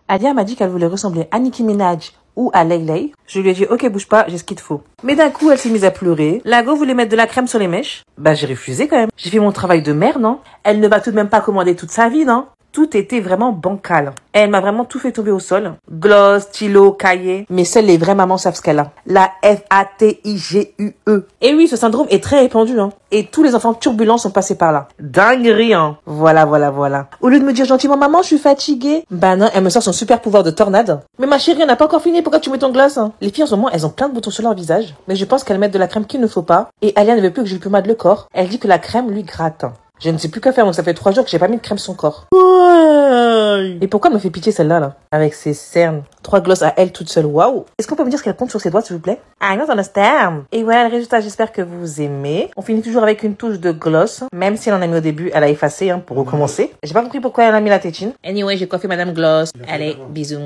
Alia m'a dit qu'elle voulait ressembler à Nicki Minaj ou à Leylay. Je lui ai dit, ok, bouge pas, j'ai ce qu'il te faut. Mais d'un coup, elle s'est mise à pleurer. La go voulait mettre de la crème sur les mèches. Bah, j'ai refusé quand même. J'ai fait mon travail de mère, non? Elle ne va tout de même pas commander toute sa vie, non? Tout était vraiment bancal. Elle m'a vraiment tout fait tomber au sol. Gloss, stylo, cahier. Mais seules les vraies mamans savent ce qu'elle a. La FATIGUE. Et oui, ce syndrome est très répandu, hein. Et tous les enfants turbulents sont passés par là. Dinguerie, hein. Voilà. Au lieu de me dire gentiment, maman, je suis fatiguée. Bah non, elle me sort son super pouvoir de tornade. Mais ma chérie, on n'a pas encore fini. Pourquoi tu mets ton gloss, hein? Les filles, en ce moment, elles ont plein de boutons sur leur visage. Mais je pense qu'elles mettent de la crème qu'il ne faut pas. Et Alia ne veut plus que je lui pommade le corps. Elle dit que la crème lui gratte. Je ne sais plus quoi faire, donc ça fait 3 jours que j'ai pas mis de crème sur son corps. Ouais. Et pourquoi elle me fait pitié celle-là, là? Avec ses cernes. 3 glosses à elle toute seule, waouh. Est-ce qu'on peut me dire ce qu'elle compte sur ses doigts, s'il vous plaît? I don't understand. Et voilà le résultat, j'espère que vous aimez. On finit toujours avec une touche de gloss. Même si elle en a mis au début, elle a effacé, hein, pour recommencer. J'ai pas compris pourquoi elle a mis la tétine. Anyway, j'ai coiffé Madame Gloss. Allez, bisous.